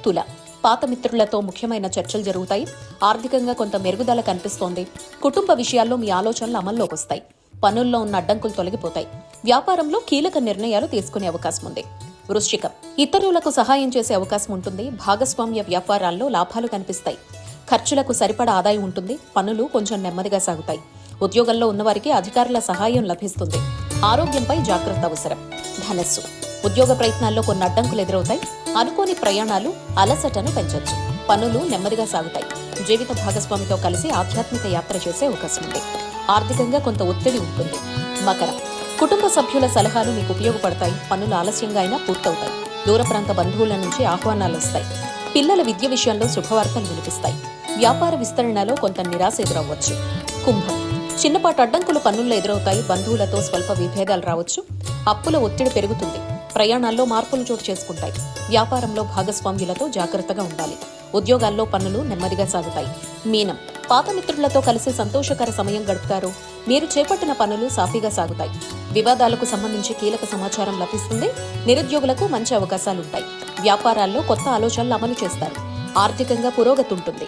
తుల పాత మిత్రులతో ముఖ్యమైన చర్చలు జరుగుతాయి. ఆర్థికంగా కొంత మెరుగుదల కనిపిస్తోంది. కుటుంబ విషయాల్లో మీ ఆలోచనలు అమల్లోకి వస్తాయి. పనుల్లో ఉన్న అడ్డంకులు తొలగిపోతాయి. వ్యాపారంలో కీలక నిర్ణయాలు తీసుకునే అవకాశం ఉంది. వృశ్చికం ఇతరులకు సహాయం చేసే అవకాశం ఉంటుంది. భాగస్వామ్య వ్యాపారాల్లో లాభాలు కనిపిస్తాయి. ఖర్చులకు సరిపడా ఆదాయం ఉంటుంది. పనులు కొంచెం నెమ్మదిగా సాగుతాయి. ఉద్యోగంలో ఉన్నవారికి అధికారుల సహాయం లభిస్తుంది. ఆరోగ్యంపై జాగ్రత్త అవసరం. ధనస్సు ఉద్యోగ ప్రయత్నాల్లో కొన్ని అడ్డంకులు ఎదురవుతాయి. అనుకోని ప్రయాణాలు అలసటను పెంచొచ్చు. పనులు నెమ్మదిగా సాగుతాయి. జీవిత భాగస్వామితో కలిసి ఆధ్యాత్మిక యాత్ర చేసే అవకాశం ఉంది. ఆర్థికంగా కొంత ఒత్తిడి ఉంటుంది. మకరం కుటుంబ సభ్యుల సలహాలు మీకు ఉపయోగపడతాయి. పనులు ఆలస్యంగా అయినా పూర్తవుతాయి. దూర ప్రాంత బంధువుల నుంచి ఆహ్వానాలు వస్తాయి. పిల్లల విద్య విషయంలో శుభవార్తలు వినిపిస్తాయి. వ్యాపార విస్తరణలో కొంత నిరాశ ఎదురవ్వచ్చు. కుంభం చిన్నపాటి అడ్డంకులు పనుల్లో ఎదురవుతాయి. బంధువులతో స్వల్ప విభేదాలు రావచ్చు. అప్పుల ఒత్తిడి పెరుగుతుంది. ప్రయాణాల్లో మార్పులు చోటు చేసుకుంటాయి. వ్యాపారంలో భాగస్వామ్యులతో జాగ్రత్తగా ఉండాలి. ఉద్యోగాల్లో పనులు నెమ్మదిగా సాగుతాయి. మీనం పాత మిత్రులతో కలిసి సంతోషకర సమయం గడుపుతారు. మీరు చేపట్టిన పనులు సాఫీగా సాగుతాయి. వివాదాలకు సంబంధించి కీలక సమాచారం లభిస్తుంది. నిరుద్యోగులకు మంచి అవకాశాలుంటాయి. వ్యాపారాల్లో కొత్త ఆలోచనలు అమలు చేస్తారు. ఆర్థికంగా పురోగతి ఉంటుంది.